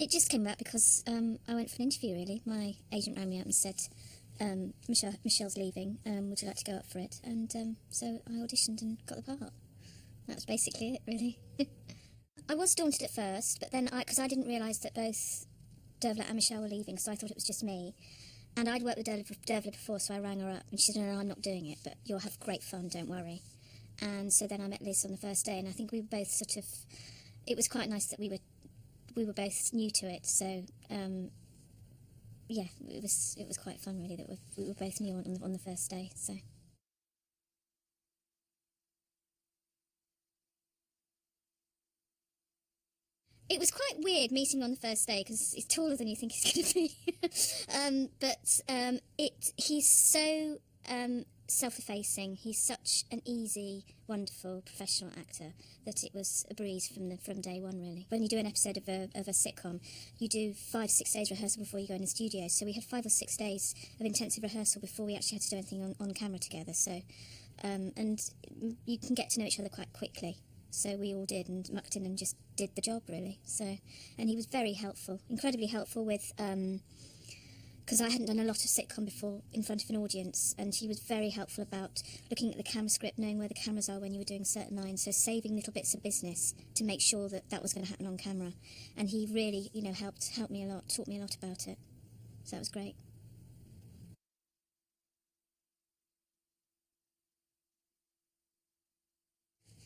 It just came about because I went for an interview, really. My agent rang me up and said, Michelle's leaving, would you like to go up for it? And so I auditioned and got the part. That was basically it, really. I was daunted at first, but then, because I didn't realise that both Dervla and Michelle were leaving, so I thought it was just me. And I'd worked with Dervla before, so I rang her up, and she said, no, I'm not doing it, but you'll have great fun, don't worry. And so then I met Liz on the first day, and I think we were both sort of... It was quite nice that we were both new to it, so yeah, it was quite fun, really, that we were both new on the first day. So it was quite weird meeting him on the first day because he's taller than you think he's going to be. He's so self-effacing. He's such an easy, wonderful professional actor that it was a breeze from day one, really. When you do an episode of a sitcom, you do 5-6 days rehearsal before you go in the studio. So we had 5 or 6 days of intensive rehearsal before we actually had to do anything on camera together. So and you can get to know each other quite quickly. So we all did, and mucked in and just did the job, really. So, and he was very helpful, incredibly helpful with, because I hadn't done a lot of sitcom before in front of an audience, and he was very helpful about looking at the camera script, knowing where the cameras are when you were doing certain lines, so saving little bits of business to make sure that was going to happen on camera. And he really, helped me a lot, taught me a lot about it. So that was great.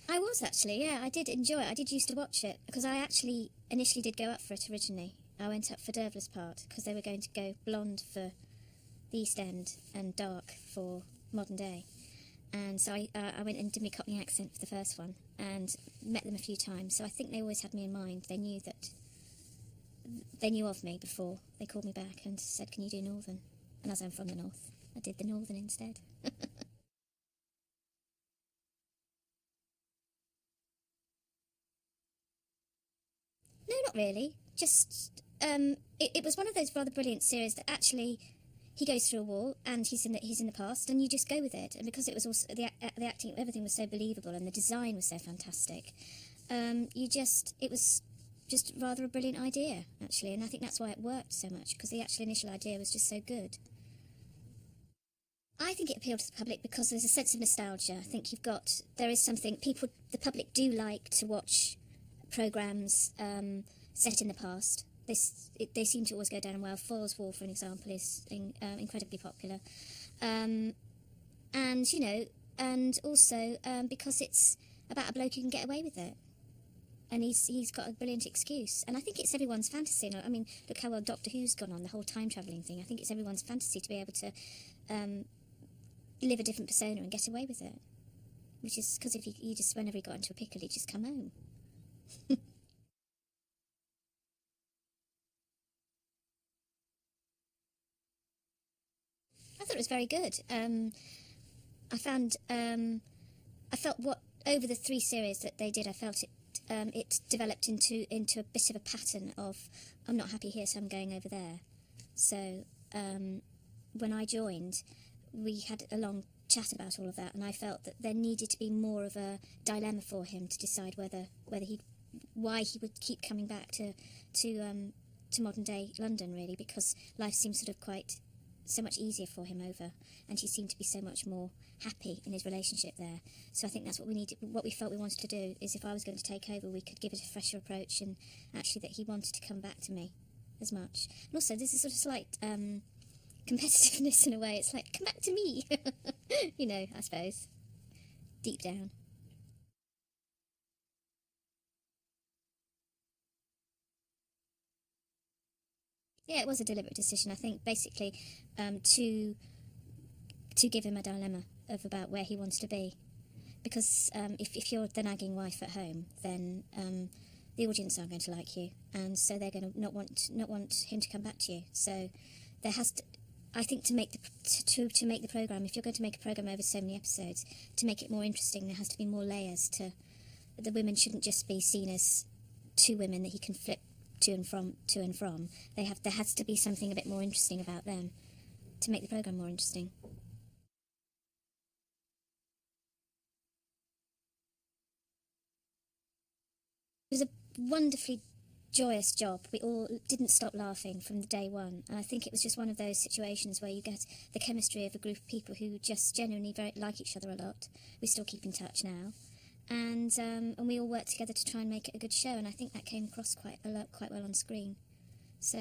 I was actually, yeah, I did enjoy it. I did used to watch it because I actually initially did go up for it originally. I went up for Dervla's part because they were going to go blonde for the East End and dark for modern day. And so I went and did my Cockney accent for the first one and met them a few times. So I think they always had me in mind. They knew of me before they called me back and said, can you do Northern? And as I'm from the North, I did the Northern instead. No, not really. Just it was one of those rather brilliant series that actually he goes through a wall and he's in the past, and you just go with it. And because it was also the acting, everything was so believable, and the design was so fantastic, it was just rather a brilliant idea actually, and I think that's why it worked so much, because the actual initial idea was just so good. I think it appealed to the public because there's a sense of nostalgia. I think there is something the public do like to watch programs set in the past. They seem to always go down well. Foyle's Wall, for an example, is incredibly popular, and and also because it's about a bloke who can get away with it, and he's got a brilliant excuse. And I think it's everyone's fantasy. I mean, look how well Doctor Who's gone on, the whole time travelling thing. I think it's everyone's fantasy to be able to live a different persona and get away with it. Which is because if he just, whenever he got into a pickle, he'd just come home. I thought it was very good. I felt what over the 3 series that they did, I felt it developed into a bit of a pattern of, I'm not happy here, so I'm going over there. So when I joined, we had a long chat about all of that, and I felt that there needed to be more of a dilemma for him to decide why he would keep coming back to modern day London, really, because life seemed sort of quite so much easier for him over, and he seemed to be so much more happy in his relationship there. So I think that's what we felt we wanted to do, is if I was going to take over, we could give it a fresher approach, and actually that he wanted to come back to me as much. And also there's a sort of slight competitiveness in a way. It's like, come back to me. I suppose deep down. Yeah, it was a deliberate decision. I think basically to give him a dilemma of about where he wants to be, because if you're the nagging wife at home, then the audience aren't going to like you, and so they're going to not want him to come back to you. So there has to, I think, to make the program, if you're going to make a program over so many episodes, to make it more interesting, there has to be more layers. The women shouldn't just be seen as 2 women that he can flip to and from. There has to be something a bit more interesting about them to make the program more interesting. It was a wonderfully joyous job. We all didn't stop laughing from the day one. And I think it was just one of those situations where you get the chemistry of a group of people who just genuinely very like each other a lot. We still keep in touch now. And we all worked together to try and make it a good show, and I think that came across quite well on screen. So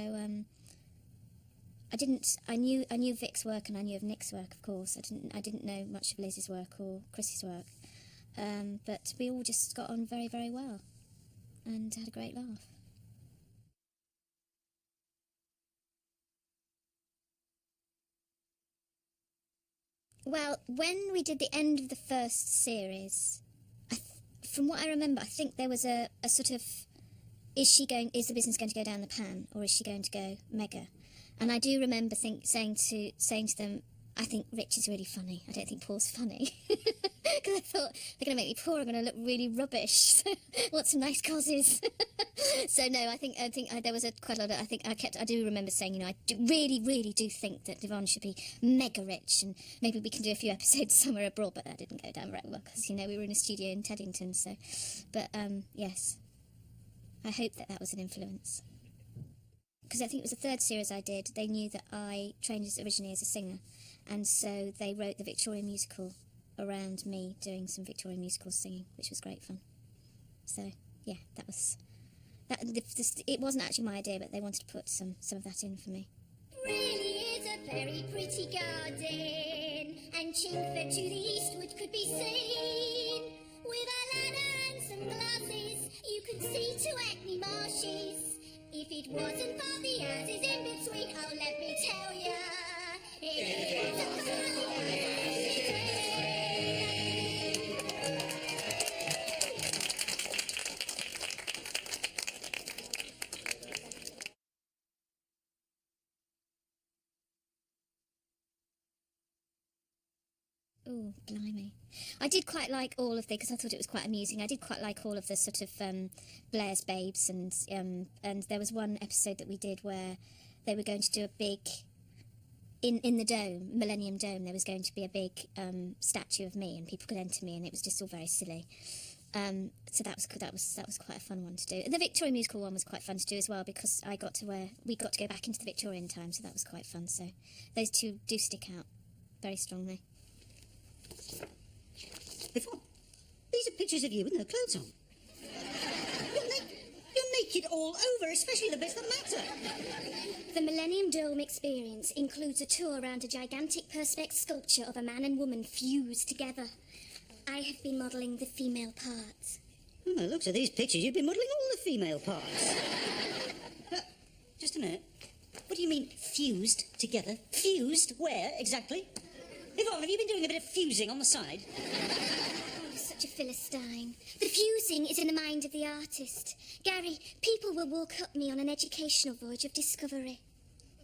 I knew Vic's work and I knew of Nick's work, of course. I didn't know much of Liz's work or Chris's work, but we all just got on very, very well and had a great laugh. Well, when we did the end of the first series, from what I remember, I think there was a sort of, is the business going to go down the pan, or is she going to go mega? And I do remember saying to them, I think Rich is really funny. I don't think Paul's funny. Because I thought, they're going to make me poor, I'm going to look really rubbish. Want some nice causes. So no, I think there was quite a lot of, I do remember saying, I really do think that Yvonne should be mega rich, and maybe we can do a few episodes somewhere abroad, but that didn't go down very well, because, we were in a studio in Teddington, so, but, yes. I hope that was an influence. Because I think it was the third series I did, they knew that I trained originally as a singer, and so they wrote the Victorian musical around me doing some Victorian musical singing, which was great fun. So, yeah, it wasn't actually my idea, but they wanted to put some of that in for me. Really is a very pretty garden, and Chingford to the eastward could be seen. With a ladder and some glasses, you could see to Hackney Marshes. If it wasn't for the houses in between, oh, let me tell ya, it wasn't for the houses in between. Oh, blimey. I did quite like all of because I thought it was quite amusing. I did quite like all of the sort of Blair's Babes, and there was one episode that we did where they were going to do a big, in the dome, Millennium Dome, there was going to be a big statue of me, and people could enter me, and it was just all very silly. So that was quite a fun one to do. And the Victorian musical one was quite fun to do as well, because we got to go back into the Victorian time, so that was quite fun. So those two do stick out very strongly. Yvonne, these are pictures of you with no clothes on. You're naked all over, especially the bits that matter. The Millennium Dome experience includes a tour around a gigantic perspex sculpture of a man and woman fused together. I have been modelling the female parts. From the looks of these pictures, you've been modelling all the female parts. Just a minute. What do you mean, fused together? Fused? Where, exactly? Yvonne, have you been doing a bit of fusing on the side? Oh, such a Philistine. The fusing is in the mind of the artist. Gary, people will walk up me on an educational voyage of discovery.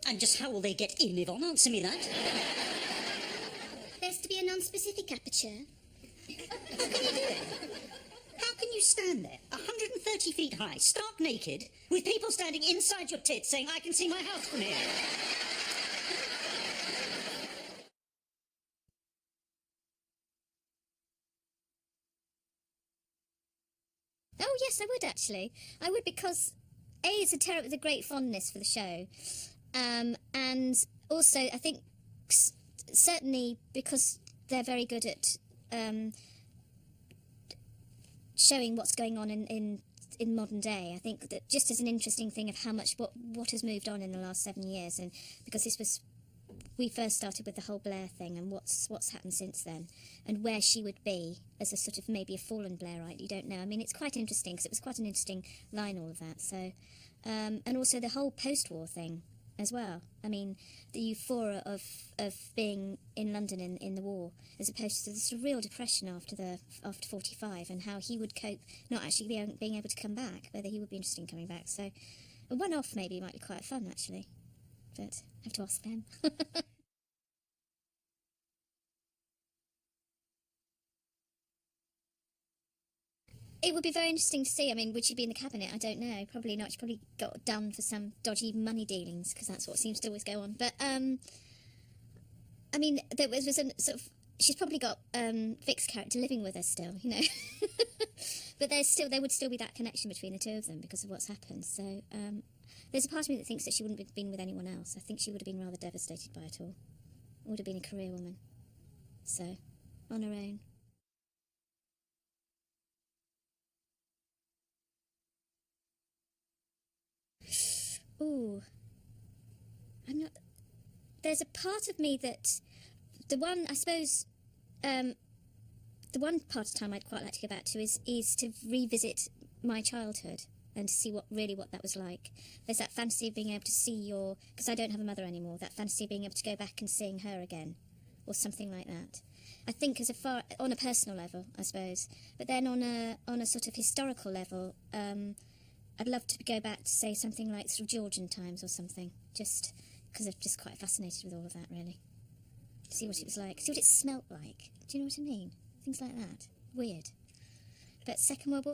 And just how will they get in, Yvonne? Answer me that. There's to be a non-specific aperture. How can you do it? How can you stand there, 130 feet high, stark naked, with people standing inside your tits saying, I can see my house from here? Oh, yes, I would, actually. I would, because, A, it's a great fondness for the show. And also, I think, certainly, because they're very good at showing what's going on in modern day, I think that just as an interesting thing of how much, what has moved on in the last 7 years, and because we first started with the whole Blair thing, and what's happened since then, and where she would be as a sort of maybe a fallen Blairite, you don't know. I mean, it's quite interesting, because it was quite an interesting line, all of that. So, and also the whole post-war thing as well. I mean, the euphoria of being in London in the war, as opposed to the sort of real depression after 45, and how he would cope, not actually being able to come back, whether he would be interested in coming back. So, a one-off maybe might be quite fun, actually. But I have to ask them. It would be very interesting to see. I mean, would she be in the cabinet? I don't know. Probably not. She probably got done for some dodgy money dealings, because that's what seems to always go on. But, I mean, there was a sort of... She's probably got Vic's character living with her still, you know. But there would still be that connection between the two of them because of what's happened. So there's a part of me that thinks that she wouldn't have been with anyone else. I think she would have been rather devastated by it all. Would have been a career woman. So, on her own. Ooh. There's a part of me that... The one part of time I'd quite like to go back to is to revisit my childhood and to see what that was like. There's that fantasy of being able to see because I don't have a mother anymore, that fantasy of being able to go back and seeing her again, or something like that. I think on a personal level, I suppose, but then on a sort of historical level, I'd love to go back to say something like sort of Georgian times or something, just because I'm just quite fascinated with all of that, really. See what it was like, see what it smelt like. Do you know what I mean? Things like that. Weird. But Second World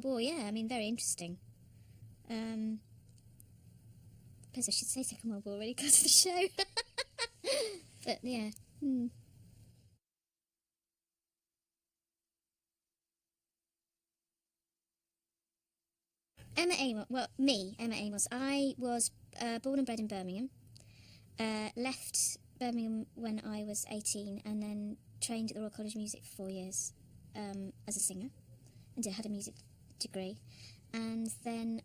War, yeah, I mean, very interesting. I suppose I should say Second World War, really, because of the show. But, yeah. Emma Amos. I was born and bred in Birmingham. Left Birmingham when I was 18 and then trained at the Royal College of Music for 4 years as a singer and had a music degree, and then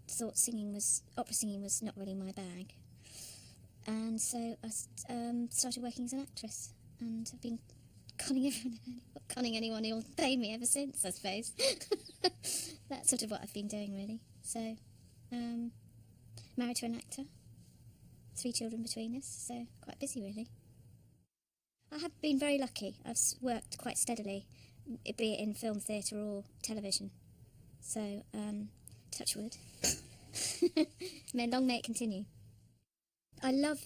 thought opera singing was not really my bag, and so I started working as an actress, and I've been conning anyone who'll pay me ever since, I suppose. That's sort of what I've been doing, really. So married to an actor, 3 children between us, so quite busy, really. I have been very lucky. I've worked quite steadily, be it in film, theatre or television. So, touch wood. Long may it continue. I love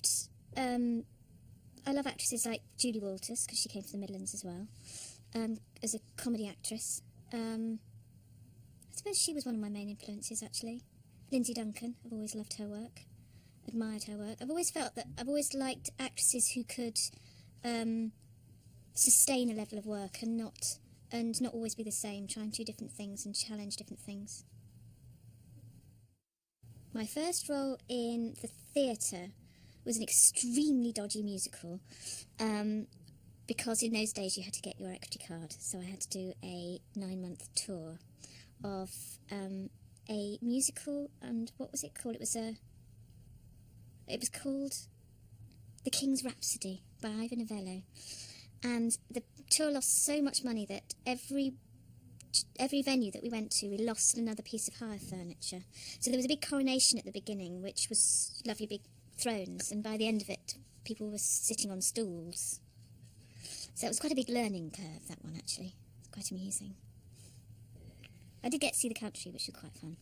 actresses like Julie Walters, because she came from the Midlands as well, as a comedy actress. I suppose she was one of my main influences, actually. Lindsay Duncan, I've always loved her work, admired her work. I've always liked actresses who could sustain a level of work and not always be the same, trying to do different things and challenge different things. My first role in the theatre was an extremely dodgy musical, because in those days you had to get your equity card, so I had to do a 9-month tour of a musical, and what was it called? It was called The King's Rhapsody by Ivor Novello, and the tour lost so much money that every venue that we went to, we lost another piece of hire furniture. So there was a big coronation at the beginning, which was lovely big thrones, and by the end of it, people were sitting on stools. So it was quite a big learning curve, that one, actually. It's quite amusing. I did get to see the country, which was quite fun.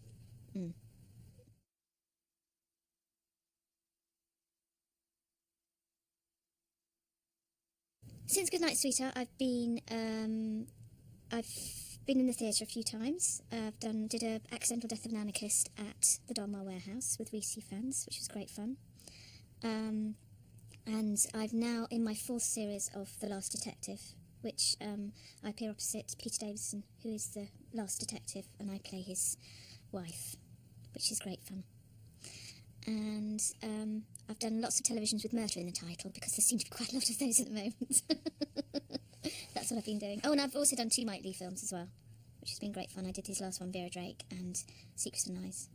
Since Goodnight Sweetheart, I've been in the theatre a few times. Did a Accidental Death of an Anarchist at the Donmar Warehouse with VC fans, which was great fun. And I've now in my 4th series of The Last Detective, which I appear opposite Peter Davison, who is the last detective, and I play his wife, which is great fun. And I've done lots of televisions with murder in the title, because there seem to be quite a lot of those at the moment. That's what I've been doing. Oh, and I've also done 2 Mike Leigh films as well, which has been great fun. I did his last one, Vera Drake, and Secrets and Lies.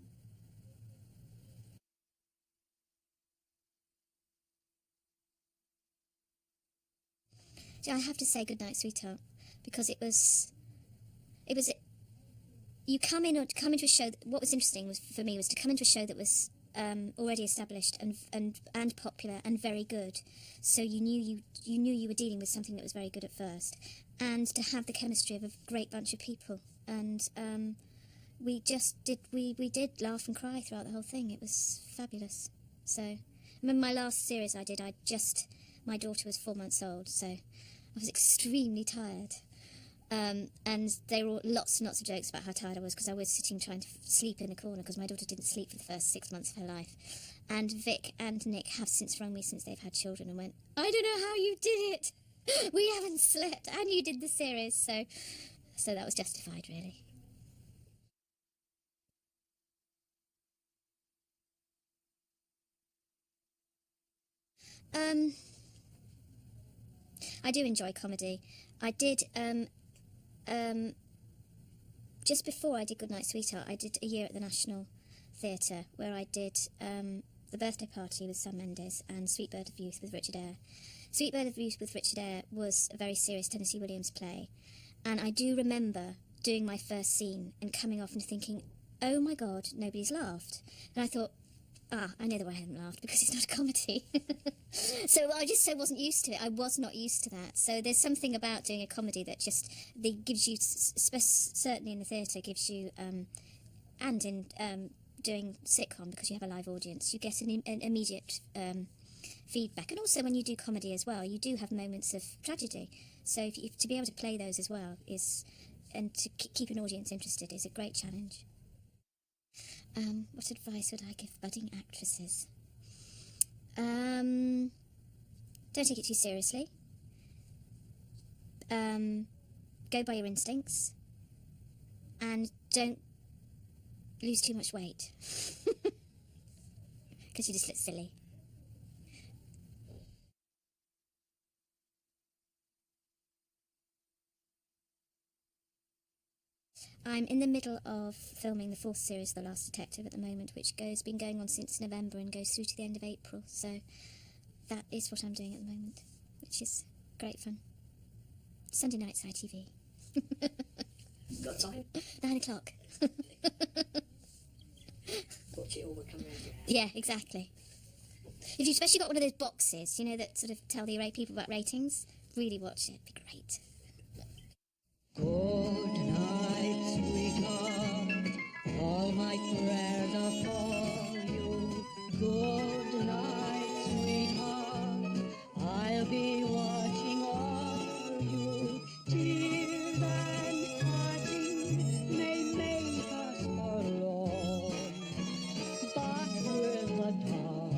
So I have to say Goodnight Sweetheart, because it was you come into a show what was interesting for me was to come into a show that was already established and popular and very good, so you knew you were dealing with something that was very good at first, and to have the chemistry of a great bunch of people, and we did laugh and cry throughout the whole thing. It was fabulous. So I remember my last series I did, my daughter was 4 months old, so I was extremely tired. And there were lots and lots of jokes about how tired I was, because I was sitting trying to sleep in a corner, because my daughter didn't sleep for the first 6 months of her life. And Vic and Nick have since rung me since they've had children and went, I don't know how you did it. We haven't slept, and you did the series. So So that was justified, really. I do enjoy comedy. I did, just before I did Goodnight Sweetheart, I did a year at the National Theatre where I did The Birthday Party with Sam Mendes and Sweet Bird of Youth with Richard Eyre. Sweet Bird of Youth with Richard Eyre was a very serious Tennessee Williams play, and I do remember doing my first scene and coming off and thinking, oh my God, nobody's laughed. And I thought, I know the way I haven't laughed because it's not a comedy. So I just wasn't used to it. I was not used to that. So there's something about doing a comedy that just gives you, certainly in the theatre, gives you, and in doing sitcom, because you have a live audience, you get an immediate feedback. And also when you do comedy as well, you do have moments of tragedy. So to be able to play those as well and to keep an audience interested is a great challenge. What advice would I give budding actresses? Don't take it too seriously. Go by your instincts. And don't lose too much weight. Because you just look silly. I'm in the middle of filming the 4th series of The Last Detective at the moment, which been going on since November and goes through to the end of April. So that is what I'm doing at the moment, which is great fun. Sunday nights ITV. Got time? 9 o'clock. Watch it all come round. Yeah, exactly. If you've especially got one of those boxes, you know, that sort of tell the people about ratings, really watch it. It'd be great. Goodnight, sweetheart, all my prayers are for you. Goodnight, sweetheart, I'll be watching over you. Tears and parting may make us alone, but with the dawn,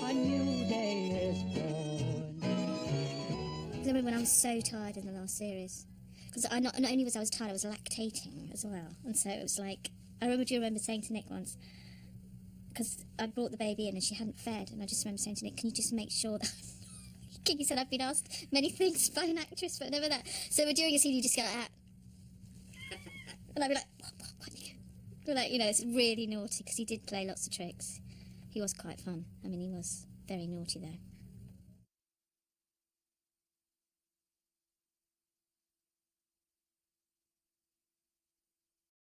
a new day is born. I remember when I was so tired in the last series, because not only was I tired, I was lactating as well, and so it was like, I remember saying to Nick once, because I brought the baby in and she hadn't fed, and I just remember saying to Nick, can you just make sure that he said, I've been asked many things by an actress but never that, so we're doing a scene, you just go like that, and I'd be like, what? Like, you know, it's really naughty, because he did play lots of tricks. He was quite fun. I mean, he was very naughty though.